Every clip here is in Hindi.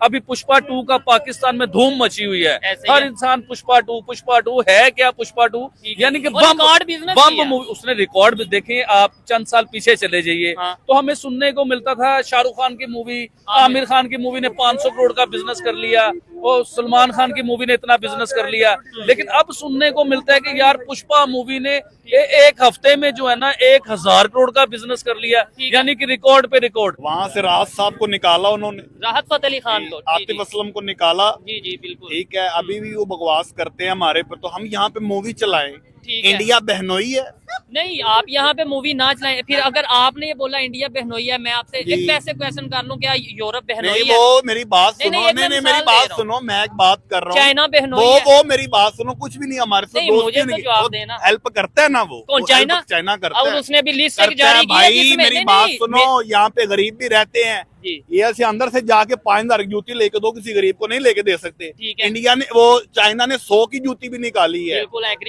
अभी पुष्पा 2 का पाकिस्तान में धूम मची हुई है। हर इंसान पुष्पा 2 है क्या पुष्पा 2, यानी कि बम मूवी उसने रिकॉर्ड भी देखे। आप चंद साल पीछे चले जाइए तो हमें सुनने को मिलता था शाहरुख खान की मूवी, आमिर खान की मूवी ने 500 करोड़ का बिजनेस कर लिया और सलमान खान की मूवी ने इतना बिजनेस कर लिया, लेकिन अब सुनने को मिलता है कि यार पुष्पा मूवी ने एक हफ्ते में जो है ना 1000 करोड़ का बिजनेस कर लिया, यानी कि रिकॉर्ड पे रिकॉर्ड। वहाँ से राहत साहब को निकाला उन्होंने, राहत फतेह अली खान को, आतिफ असलम को निकाला। जी जी बिल्कुल ठीक है, अभी भी वो बकवास करते हैं हमारे पर, तो हम यहाँ पे मूवी चलाएं। इंडिया बहनोई है नहीं, आप यहाँ पे मूवी ना चलाएं। फिर अगर आपने ये बोला इंडिया बहनोई है, मैं आपसे एक वैसे क्वेश्चन कर लूं, क्या यूरोप बहनोई है? वो मेरी बात सुनो, नहीं, मेरी बात सुनो, मैं एक बात कर रहा हूँ। चाइना बहनोई है वो मेरी बात सुनो, कुछ भी नहीं हमारे से मुझे तो जवाब देना। हेल्प करता है ना वो कौन? चाइना करता है। उसने भी लिस्ट जारी की है भाई मेरी बात सुनो, यहाँ पे गरीब भी रहते हैं, ये ऐसे अंदर से जाके 5000 की जूती लेके दो, किसी गरीब को नहीं लेके दे सकते। इंडिया ने चाइना ने 100 की जूती भी निकाली है,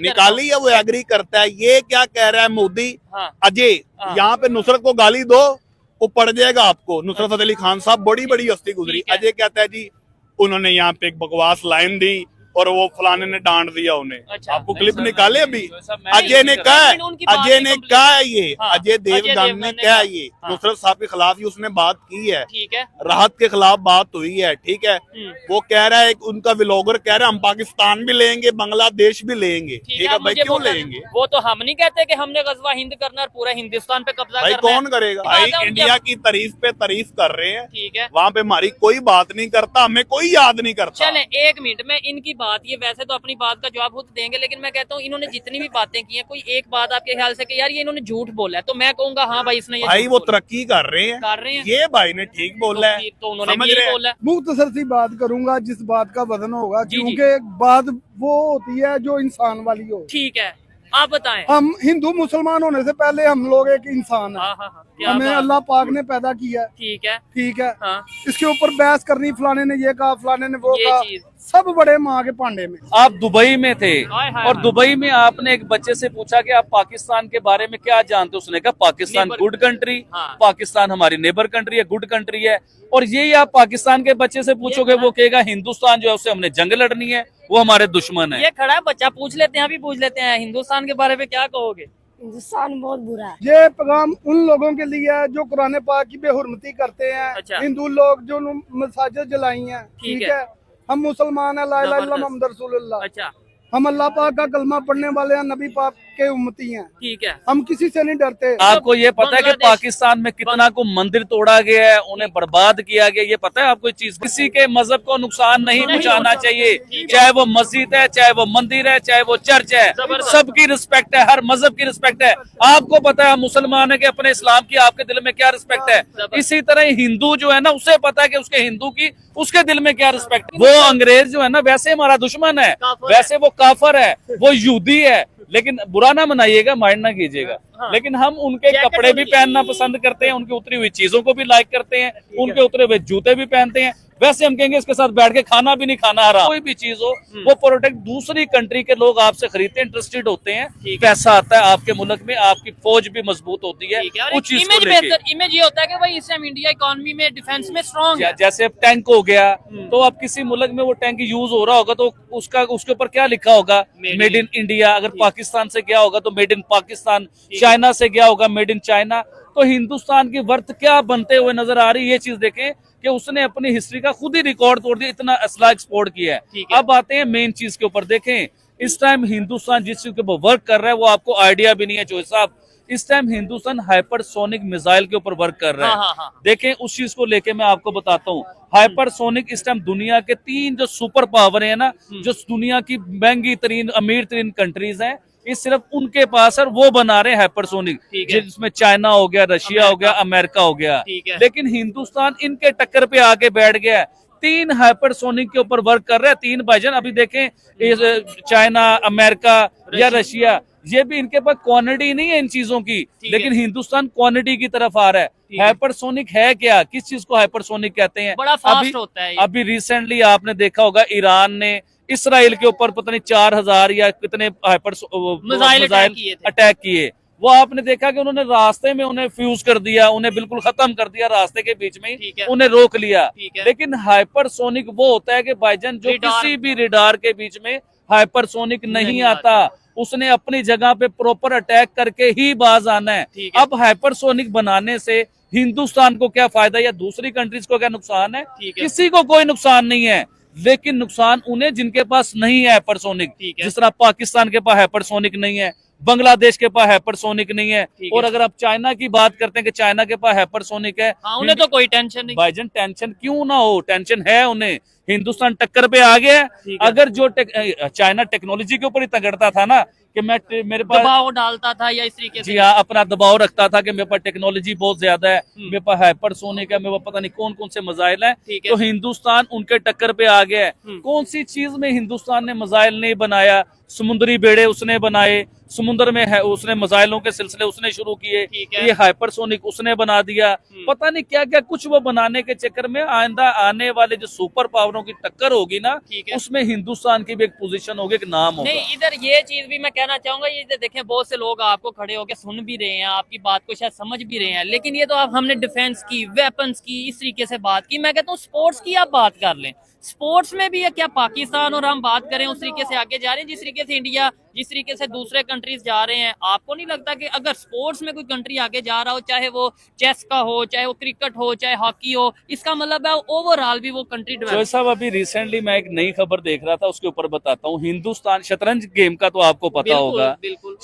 निकाली है, वो एग्री करता है। ये क्या कह रहा है मोदी? अजय यहाँ पे नुसरत को गाली दो, वो पड़ जाएगा आपको। नुसरत फतेह अली खान साहब बड़ी बड़ी हस्ती गुजरी। अजय कहता है जी उन्होंने यहाँ पे एक बकवास लाइन दी और वो फलाने ने डांट दिया उन्हें। आपको क्लिप निकाले अभी? अजय ने कहा है ये, अजय देवगन ने कहा ये नुसरत साहब के खिलाफ ही उसने बात की है, राहत के खिलाफ बात हुई है। ठीक है, वो कह रहा है, उनका व्लॉगर कह रहा है हम पाकिस्तान भी लेंगे, बांग्लादेश भी लेंगे। ठीक है भाई, क्यों लेंगे? वो तो हम नहीं कहते कि हमने गजवा हिंद करना और पूरा हिंदुस्तान पे कब्जा भाई करना। कौन करेगा भाई? इंडिया की तारीफ पे तारीफ कर रहे हैं, ठीक है, वहाँ पे हमारी कोई बात नहीं करता, हमें कोई याद नहीं करता। चले एक मिनट में इनकी बात, ये वैसे तो अपनी बात का जवाब खुद देंगे, लेकिन मैं कहता हूँ इन्होंने जितनी भी बातें की हैं, कोई एक बात आपके ख्याल से कि यार ये इन्होंने झूठ बोला है, तो मैं कहूँगा हाँ भाई इसने भाई वो तरक्की कर रहे हैं, ये भाई ने ठीक बोला है, तो उन्होंने भी बोला है। मुख्तसर सी बात करूंगा जिस बात का वजन होगा, क्योंकि एक बात वो होती है जो इंसान वाली हो। ठीक है, आप बताएं। हम हिंदू मुसलमान होने से पहले हम लोग एक इंसान है, हमें अल्लाह पाक ने पैदा किया है। ठीक है, इसके ऊपर बहस करनी, फलाने ने ये कहा, फलाने ने वो कहा, सब बड़े माँ के पांडे में। आप दुबई में थे और दुबई में आपने एक बच्चे से पूछा कि आप पाकिस्तान के बारे में क्या जानते हो? उसने कहा पाकिस्तान गुड कंट्री, पाकिस्तान हमारी नेबर कंट्री है, गुड कंट्री है। और यही आप पाकिस्तान के बच्चे से पूछोगे, वो कहेगा हिंदुस्तान जो है उससे हमने जंग लड़नी है, वो हमारे दुश्मन है। ये खड़ा है बच्चा, पूछ लेते हैं, अभी पूछ लेते हैं, हिंदुस्तान के बारे में क्या कहोगे? हिंदुस्तान बहुत बुरा है। ये पैगाम उन लोगों के लिए है जो कुरान पाक की बेहुरमती करते हैं। हिंदू लोग जो मसाजिद जलाई हैं, ठीक है, हम मुसलमान है, ला इलाहा इल्लल्लाह मुहम्मद रसूलुल्लाह, हम अल्लाह पाक का कलमा पढ़ने वाले हैं, नबी पाक के उम्मती हैं। ठीक है, हम किसी से नहीं डरते। आपको ये पता है कि पाकिस्तान में कितना को मंदिर तोड़ा गया है, उन्हें बर्बाद किया गया, ये पता है आपको? चीज किसी के मजहब को नुकसान नहीं पहुंचाना चाहिए, चाहे वो मस्जिद है, चाहे वो मंदिर है, चाहे वो चर्च है, सबकी रिस्पेक्ट है, हर मजहब की रिस्पेक्ट है। आपको पता है मुसलमान है कि अपने इस्लाम की आपके दिल में क्या रिस्पेक्ट है, इसी तरह हिंदू जो है ना उसे पता है कि उसके हिंदू की उसके दिल में क्या रिस्पेक्ट है। वो अंग्रेज जो है ना वैसे हमारा दुश्मन है, वैसे वो काफर है, वो यहूदी है, लेकिन बुरा ना मनाइएगा, माइंड ना कीजिएगा। लेकिन हम उनके कपड़े भी पहनना पसंद करते हैं, उनकी उतरी हुई चीजों को भी लाइक करते हैं, उनके उतरे हुए जूते भी पहनते हैं। वैसे हम कहेंगे इसके साथ बैठ के खाना भी नहीं खाना हराम। कोई भी चीज हो वो प्रोडक्ट दूसरी कंट्री के लोग आपसे खरीदते हैं, इंटरेस्टेड होते हैं, पैसा आता है आपके मुल्क में, आपकी फौज भी मजबूत होती है, कुछ चीज को लेके इमेज ये होता है कि भाई इससे हम इंडिया इकोनॉमी में डिफेंस में स्ट्रॉन्ग है। जैसे टैंक हो गया, तो अब किसी मुल्क में वो टैंक यूज हो रहा होगा तो उसके ऊपर क्या लिखा होगा? Made in India. अगर पाकिस्तान से गया होगा तो मेड इन पाकिस्तान, चाइना से गया होगा मेड इन चाइना। तो हिंदुस्तान की वर्थ क्या बनते हुए नजर आ रही है, ये चीज देखें कि उसने अपनी हिस्ट्री का खुद ही रिकॉर्ड तोड़ दिया, इतना असला एक्सपोर्ट किया है। अब आते हैं मेन चीज के ऊपर। देखें इस टाइम हिंदुस्तान जिस चीज के ऊपर वर्क कर रहा है वो आपको आइडिया भी नहीं है चोई साहब। इस टाइम हिंदुस्तान हाइपरसोनिक मिसाइल के ऊपर वर्क कर रहा है। देखें उस चीज को लेके मैं आपको बताता हूँ। हाइपरसोनिक इस टाइम दुनिया के 3 जो सुपर पावर है ना, जो दुनिया की महंगी तरीन अमीर तरीन कंट्रीज हैं, ये सिर्फ उनके पास है, वो बना रहे हैं हाइपरसोनिक, जिसमें चाइना हो गया, रशिया हो गया, अमेरिका हो गया। लेकिन हिंदुस्तान इनके टक्कर पे आके बैठ गया है, 3 हाइपरसोनिक के ऊपर वर्क कर रहे हैं। 3 भाईजान अभी देखें, चाइना, अमेरिका या रशिया, ये भी इनके पास क्वांटिटी नहीं है इन चीजों की, लेकिन हिंदुस्तान क्वांटिटी की तरफ आ रहा है। हाइपरसोनिक है क्या? किस चीज को हाइपरसोनिक कहते हैं? बड़ा फास्ट होता है। अभी रिसेंटली आपने देखा होगा ईरान ने इसराइल के ऊपर पता नहीं 4000 या कितने मिसाइल अटैक किए। वो आपने देखा कि उन्होंने रास्ते में उन्हें फ्यूज कर दिया, उन्हें बिल्कुल खत्म कर दिया रास्ते के बीच में ही, उन्हें रोक लिया। लेकिन हाइपरसोनिक वो होता है कि भाईजान जो किसी भी रेडार के बीच में हाइपरसोनिक नहीं आता, उसने अपनी जगह पे प्रॉपर अटैक करके ही बाज आना है। अब हाइपरसोनिक बनाने से हिंदुस्तान को क्या फायदा या दूसरी कंट्रीज को क्या नुकसान है? किसी को कोई नुकसान नहीं है, लेकिन नुकसान उन्हें जिनके पास नहीं है हाइपरसोनिक। जिस तरह पाकिस्तान के पास हाइपरसोनिक नहीं है, बांग्लादेश के पास हाइपरसोनिक नहीं है, और अगर आप चाइना की बात करते हैं कि चाइना के पास हाइपरसोनिक है, उन्हें तो कोई टेंशन नहीं। भाईजान टेंशन क्यों ना हो, टेंशन है उन्हें। हिंदुस्तान टक्कर पे आ गया है। अगर जो चाइना टेक्नोलॉजी के ऊपर ही तगड़ता था ना कि मेरे पास दबाव डालता था या इस तरीके से, जी हाँ, अपना दबाव रखता था कि मेरे पास टेक्नोलॉजी बहुत ज्यादा है, मेरे पास हाइपरसोनिक है, मेरे पास पता नहीं कौन कौन से मिसाइल हैं, तो हिंदुस्तान उनके टक्कर पे आ गया है। कौन सी चीज में हिंदुस्तान ने मिसाइल नहीं बनाया? समुद्री बेड़े उसने बनाए, समुद्र में है उसने मिसाइलों के सिलसिले उसने शुरू किए, ये हाइपरसोनिक उसने बना दिया, पता नहीं क्या क्या कुछ वो बनाने के चक्कर में आइंदा आने वाले जो सुपर पावरों की टक्कर होगी ना, उसमें हिंदुस्तान की भी एक पोजीशन होगी, एक नाम होगा। नहीं, इधर ये चीज भी मैं कहना चाहूंगा, ये देखें बहुत से लोग आपको खड़े होकर सुन भी रहे हैं, आपकी बात को शायद समझ भी रहे हैं, लेकिन ये तो आप हमने डिफेंस की, वेपन्स की, इस तरीके से बात की। मैं कहता हूँ स्पोर्ट्स की आप बात कर लें। स्पोर्ट्स में भी है क्या पाकिस्तान और हम बात करें उस तरीके से आगे जा रहे हैं जिस तरीके से इंडिया, जिस तरीके से दूसरे कंट्रीज जा रहे हैं? आपको नहीं लगता कि अगर स्पोर्ट्स में कोई कंट्री आगे जा रहा हो, चाहे वो चेस का हो, चाहे वो क्रिकेट हो, चाहे हॉकी हो, इसका मतलब है ओवरऑल भी वो कंट्री डेवलप। साहब अभी रिसेंटली मैं एक नई खबर देख रहा था, उसके ऊपर बताता हूँ। हिंदुस्तान शतरंज गेम का तो आपको पता होगा,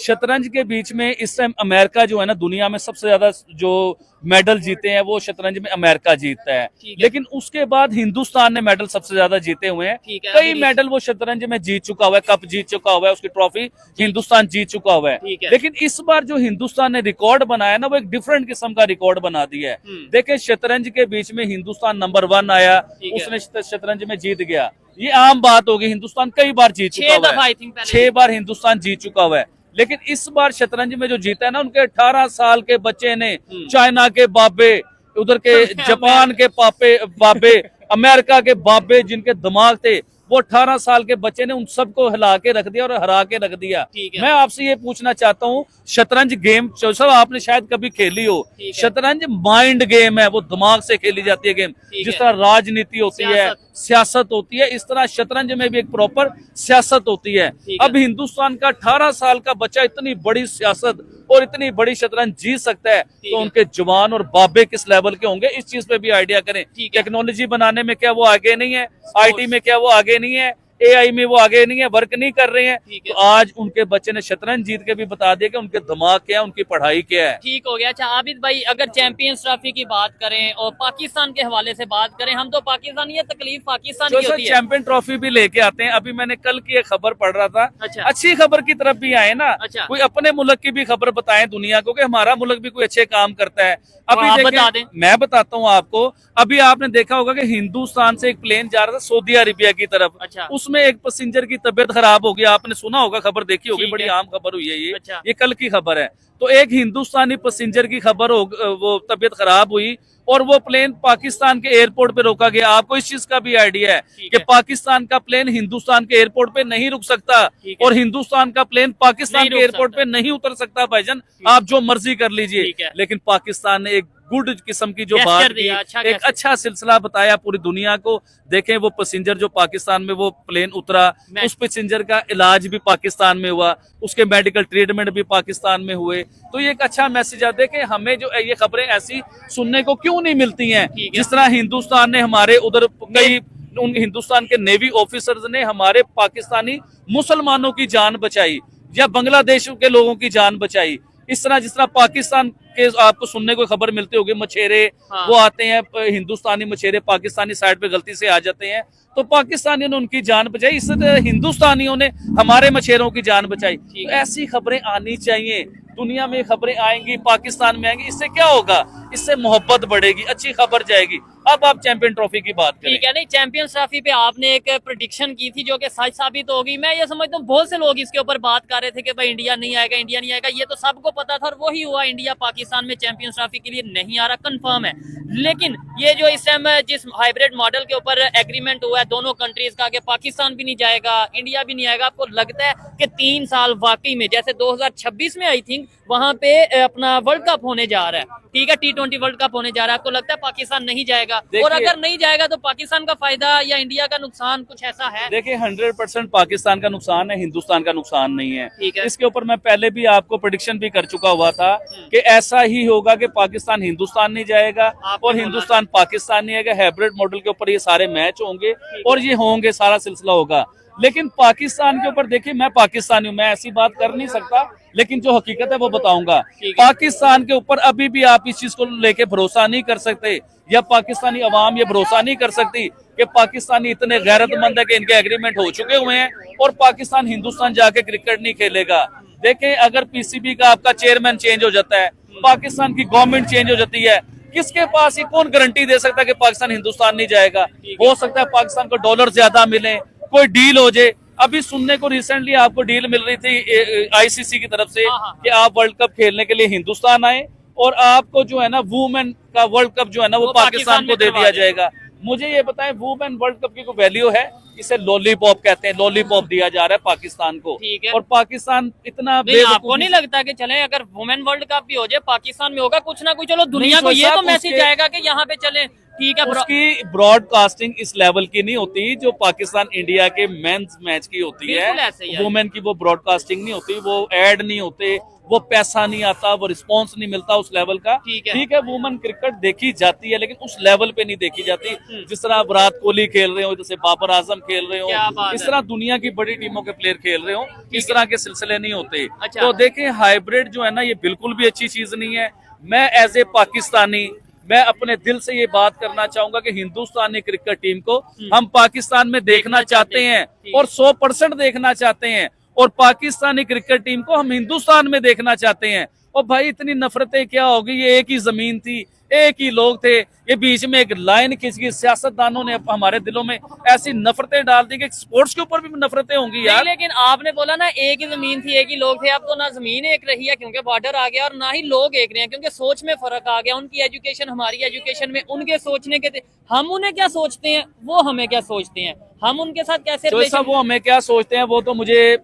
शतरंज के बीच में इस टाइम अमेरिका जो है ना, दुनिया में सबसे ज्यादा जो मेडल जीते हैं वो शतरंज में अमेरिका जीतता है, लेकिन उसके बाद हिंदुस्तान ने मेडल सबसे ज्यादा जीते हुए हैं। कई मेडल वो शतरंज में जीत चुका हुआ है, कप जीत चुका हुआ है, उसकी ट्रॉफी हिंदुस्तान जीत चुका हुआ है। लेकिन इस बार जो हिंदुस्तान ने रिकॉर्ड बनाया ना, वो एक डिफरेंट किस्म का रिकॉर्ड बना दिया है। देखें, शतरंज के बीच में हिंदुस्तान नंबर 1 आया, उसने शतरंज में जीत गया, ये आम बात होगी। हिंदुस्तान कई बार जीत चुका हुआ है, 6 बार हिंदुस्तान जीत चुका हुआ है। लेकिन इस बार शतरंज में जो जीता है ना, उनके 18 साल के बच्चे ने, चाइना के बाबे, उधर के जापान के बाबे, अमेरिका के बाबे, जिनके दिमाग थे, वो 18 साल के बच्चे ने उन सबको हिला के रख दिया और हरा के रख दिया। मैं आपसे ये पूछना चाहता हूँ, शतरंज गेम सब आपने शायद कभी खेली हो, शतरंज माइंड गेम है, वो दिमाग से खेली जाती है गेम। जिस तरह राजनीति होती है, सियासत होती है, इस तरह शतरंज में भी एक प्रॉपर सियासत होती है। अब हिंदुस्तान का 18 साल का बच्चा इतनी बड़ी सियासत और इतनी बड़ी शतरंज जीत सकता है, तो उनके जवान और बाबे किस लेवल के होंगे, इस चीज पे भी आइडिया करें। टेक्नोलॉजी बनाने में क्या वो आगे नहीं है? IT में क्या वो आगे नहीं है? AI में वो आगे नहीं है, वर्क नहीं कर रहे हैं? तो आज उनके बच्चे ने शतरंज जीत के भी बता दिया कि उनके दिमाग क्या है, उनकी पढ़ाई क्या है। ठीक हो गया। अच्छा आबिद भाई, अगर चैंपियंस ट्रॉफी की बात करें और पाकिस्तान के हवाले से बात करें, हम तो पाकिस्तान, ये तकलीफ पाकिस्तान की होती है। चैंपियन ट्रॉफी भी लेके आते हैं। अभी मैंने कल की एक खबर पढ़ रहा था, अच्छी खबर की तरफ भी आए ना, कोई अपने मुल्क की भी खबर बताएं दुनिया को कि हमारा मुल्क भी कोई अच्छे काम करता है। अभी बता दें, मैं बताता हूँ आपको। अभी आपने देखा होगा कि हिंदुस्तान से एक प्लेन जा रहा था सऊदी अरेबिया की तरफ, उसमें एक पैसेंजर की तबीयत खराब हो गई। आपने सुना होगा, खबर देखी होगी, बड़ी आम खबर हुई है ये कल की खबर है। तो एक हिंदुस्तानी पैसेंजर की खबर हो, वो तबीयत खराब हुई और वो प्लेन पाकिस्तान के एयरपोर्ट पे रोका गया। आपको इस चीज का भी आइडिया है कि पाकिस्तान का प्लेन हिंदुस्तान के एयरपोर्ट पे नहीं रुक सकता और हिंदुस्तान का प्लेन पाकिस्तान के एयरपोर्ट पे नहीं उतर सकता। भाईजान आप जो मर्जी कर लीजिए, लेकिन पाकिस्तान ने एक गुड किस्म की जो बात की, एक अच्छा सिलसिला बताया पूरी दुनिया को। देखें, वो पैसेंजर जो पाकिस्तान में वो प्लेन उतरा, उस पैसेंजर का इलाज भी पाकिस्तान में हुआ, उसके मेडिकल ट्रीटमेंट भी पाकिस्तान में हुए। तो ये एक अच्छा मैसेज है। देखें, हमें जो ये खबरें ऐसी सुनने को क्यों नहीं मिलती हैं? जिस तरह हिंदुस्तान ने हमारे उधर कई उन हिंदुस्तान के नेवी ऑफिसर्स ने हमारे पाकिस्तानी मुसलमानों की जान बचाई या बांग्लादेश के लोगों की जान बचाई। इस तरह जिस तरह पाकिस्तान के आपको सुनने को खबर मिलती होगी, मछेरे वो आते हैं, हिंदुस्तानी मछेरे पाकिस्तानी साइड पे गलती से आ जाते हैं, तो पाकिस्तानियों ने उनकी जान बचाई, इस तरह हिंदुस्तानियों ने हमारे मछेरों की जान बचाई। तो ऐसी खबरें आनी चाहिए, दुनिया में खबरें आएंगी, पाकिस्तान में आएंगी। इससे क्या होगा? इससे मोहब्बत बढ़ेगी, अच्छी खबर जाएगी। अब आप चैंपियन ट्रॉफी की बात करें। ठीक है, नहीं चैंपियंस ट्रॉफी पे आपने एक प्रेडिक्शन की थी जो कि सच साबित होगी। मैं ये समझता हूँ बहुत से लोग इसके ऊपर बात कर रहे थे कि भाई इंडिया नहीं आएगा, इंडिया नहीं आएगा। ये तो सबको पता था और वही हुआ, इंडिया पाकिस्तान में चैंपियंस ट्रॉफी के लिए नहीं आ रहा, कंफर्म है। लेकिन ये जो इस टाइम जिस हाइब्रिड मॉडल के ऊपर एग्रीमेंट हुआ है दोनों कंट्रीज का कि पाकिस्तान भी नहीं जाएगा, इंडिया भी नहीं आएगा, आपको लगता है कि 3 साल वाकई में जैसे 2026 में आई थिंक वहां पे अपना वर्ल्ड कप होने जा रहा है, ठीक है, T20 वर्ल्ड कप होने जा रहा है, आपको लगता है पाकिस्तान नहीं जाएगा? और अगर नहीं जाएगा तो पाकिस्तान का फायदा या इंडिया का नुकसान कुछ ऐसा है? देखिए 100% पाकिस्तान का नुकसान है, हिंदुस्तान का नुकसान नहीं है। ठीक है। इसके ऊपर मैं पहले भी आपको प्रेडिक्शन भी कर चुका हुआ था कि ऐसा ही होगा कि पाकिस्तान हिंदुस्तान नहीं जाएगा और हिंदुस्तान पाकिस्तान नहीं आएगा। हाइब्रिड मॉडल के ऊपर ये सारे मैच होंगे और ये होंगे, सारा सिलसिला होगा। लेकिन पाकिस्तान के ऊपर देखिए, मैं पाकिस्तानी हूं, मैं ऐसी बात कर नहीं सकता, लेकिन जो हकीकत है वो बताऊंगा। पाकिस्तान के ऊपर अभी भी आप इस चीज को लेके भरोसा नहीं कर सकते, या पाकिस्तानी अवाम ये भरोसा नहीं कर सकती कि पाकिस्तानी इतने गैरतमंद है कि इनके एग्रीमेंट हो चुके हुए हैं और पाकिस्तान हिंदुस्तान जाके क्रिकेट नहीं खेलेगा। देखें, अगर पीसीबी का आपका चेयरमैन चेंज हो जाता है, पाकिस्तान की गवर्नमेंट चेंज हो जाती है, किसके पास ये कौन गारंटी दे सकता है कि पाकिस्तान हिंदुस्तान नहीं जाएगा? हो सकता है पाकिस्तान को डॉलर ज्यादा मिले, कोई डील हो जाए। अभी सुनने को रिसेंटली आपको डील मिल रही थी आईसीसी की तरफ से कि आप वर्ल्ड कप खेलने के लिए हिंदुस्तान आए और आपको जो है ना वुमेन का वर्ल्ड कप जो है ना वो पाकिस्तान को दे दिया जाएगा। मुझे ये बताएं, वुमेन वर्ल्ड कप की कोई वैल्यू है? इसे लॉलीपॉप कहते हैं, लॉलीपॉप दिया जा रहा है पाकिस्तान को। ठीक है। और पाकिस्तान इतना आपको नहीं लगता कि चले अगर वुमेन वर्ल्ड कप भी हो जाए पाकिस्तान में होगा कुछ ना कुछ, चलो दुनिया को ये तो मैसेज आएगा कि यहाँ पे चले, ठीक है। उसकी ब्रॉडकास्टिंग इस लेवल की नहीं होती जो पाकिस्तान इंडिया के मेंस मैच की होती है। वुमेन की वो ब्रॉडकास्टिंग नहीं होती, वो एड नहीं होते, वो पैसा नहीं आता, वो रिस्पांस नहीं मिलता उस लेवल का। ठीक है, वुमेन क्रिकेट देखी जाती है लेकिन उस लेवल पे नहीं देखी जाती जिस तरह विराट कोहली खेल रहे हो, जैसे बाबर आजम खेल रहे हो, इस तरह दुनिया की बड़ी टीमों के प्लेयर खेल रहे हो, इस तरह के सिलसिले नहीं होते। तो देखें, हाइब्रिड जो है ना ये बिल्कुल भी अच्छी चीज नहीं है। मैं एज ए पाकिस्तानी मैं अपने दिल से ये बात करना चाहूंगा कि हिंदुस्तानी क्रिकेट टीम को हम पाकिस्तान में देखना चाहते हैं और 100% देखना चाहते हैं, और पाकिस्तानी क्रिकेट टीम को हम हिंदुस्तान में देखना चाहते हैं। और भाई इतनी नफरतें क्या होगी? ये एक ही जमीन थी, एक ही लोग थे, ये बीच में एक लाइन खिंच गई। सियासतदानों ने हमारे दिलों में ऐसी नफरतें डाल दी कि स्पोर्ट्स के ऊपर भी नफरतें होंगी यार। लेकिन आपने बोला ना एक ही जमीन थी, एक ही लोग थे। अब तो ना जमीन एक रही है क्योंकि बॉर्डर आ गया, और ना ही लोग एक रहे हैं क्योंकि सोच में फर्क आ गया। उनकी एजुकेशन हमारी एजुकेशन में, उनके सोचने के हम उन्हें क्या सोचते हैं, वो हमें क्या सोचते हैं, हम उनके साथ कैसे वो हमें क्या सोचते हैं वो तो मुझे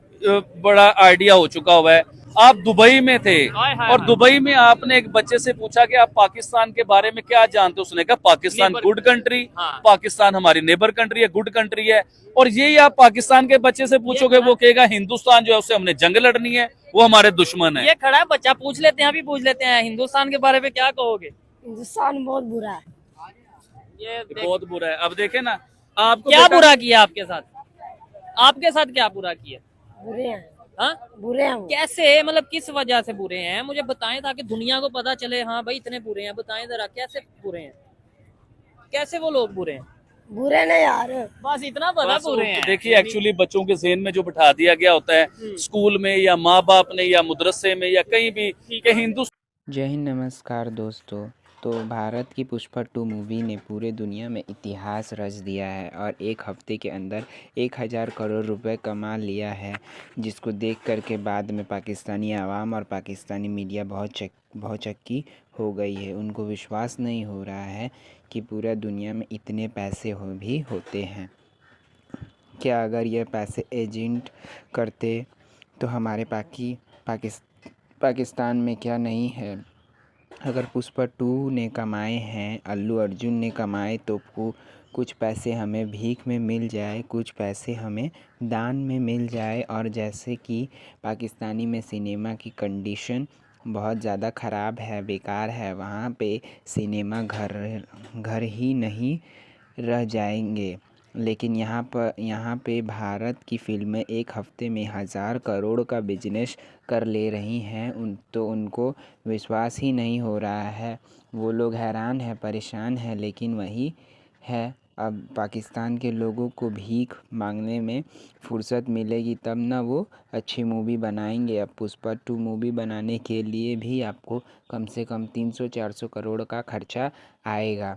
बड़ा आइडिया हो चुका हुआ है। आप दुबई में थे और दुबई में आपने एक बच्चे से पूछा कि आप पाकिस्तान के बारे में क्या जानते हो? उसने कहा पाकिस्तान गुड कंट्री, पाकिस्तान हमारी नेबर कंट्री है, गुड कंट्री है। और यही आप पाकिस्तान के बच्चे से पूछोगे, वो कहेगा हिंदुस्तान जो है उससे हमने जंग लड़नी है, वो हमारे दुश्मन है। ये खड़ा है बच्चा, पूछ लेते हैं, अभी पूछ लेते हैं, हिंदुस्तान के बारे में क्या कहोगे? हिंदुस्तान बहुत बुरा है, ये बहुत बुरा है। अब देखे ना, आपको क्या बुरा किया आपके साथ, आपके साथ क्या बुरा किया? बुरे हैं, हाँ बुरे हैं वो। कैसे, मतलब किस वजह से बुरे हैं? मुझे बताएं ताकि दुनिया को पता चले, हाँ भाई इतने बुरे हैं। बताएं जरा कैसे बुरे हैं, कैसे वो लोग बुरे हैं? बुरे नहीं यार, बस इतना पता बुरे हैं। देखिए एक्चुअली बच्चों के ज़हन में जो बिठा दिया गया होता है स्कूल में या माँ बाप ने या मदरसे में या कहीं भी कि हिंदुस्तान। जय हिंद, नमस्कार दोस्तों। तो भारत की पुष्पा 2 मूवी ने पूरे दुनिया में इतिहास रच दिया है और एक हफ्ते के अंदर 1000 करोड़ रुपए कमा लिया है, जिसको देख करके बाद में पाकिस्तानी आवाम और पाकिस्तानी मीडिया बहुत चक्की हो गई है। उनको विश्वास नहीं हो रहा है कि पूरा दुनिया में इतने पैसे भी होते हैं। क्या अगर ये पैसे एजेंट करते तो हमारे पाकिस्तान में क्या नहीं है? अगर पुष्पा 2 ने कमाए हैं, अल्लू अर्जुन ने कमाए, तो कुछ पैसे हमें भीख में मिल जाए, कुछ पैसे हमें दान में मिल जाए। और जैसे कि पाकिस्तानी में सिनेमा की कंडीशन बहुत ज़्यादा ख़राब है, बेकार है, वहाँ पे सिनेमा घर ही नहीं रह जाएंगे। लेकिन यहाँ पे भारत की फ़िल्में एक हफ़्ते में 1000 करोड़ का बिजनेस कर ले रही हैं। तो उनको विश्वास ही नहीं हो रहा है, वो लोग हैरान हैं, परेशान हैं। लेकिन वही है, अब पाकिस्तान के लोगों को भीख मांगने में फुर्सत मिलेगी तब ना वो अच्छी मूवी बनाएंगे। अब पुष्पा 2 मूवी बनाने के लिए भी आपको कम से कम 300-400 करोड़ का खर्चा आएगा।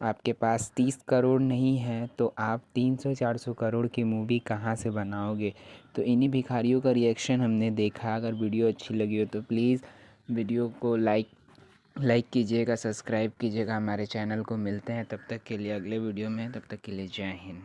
आपके पास 30 करोड़ नहीं है तो आप 300-400 करोड़ की मूवी कहाँ से बनाओगे? तो इन्हीं भिखारियों का रिएक्शन हमने देखा। अगर वीडियो अच्छी लगी हो तो प्लीज़ वीडियो को लाइक कीजिएगा, सब्सक्राइब कीजिएगा हमारे चैनल को। मिलते हैं तब तक के लिए अगले वीडियो में, तब तक के लिए जय हिंद।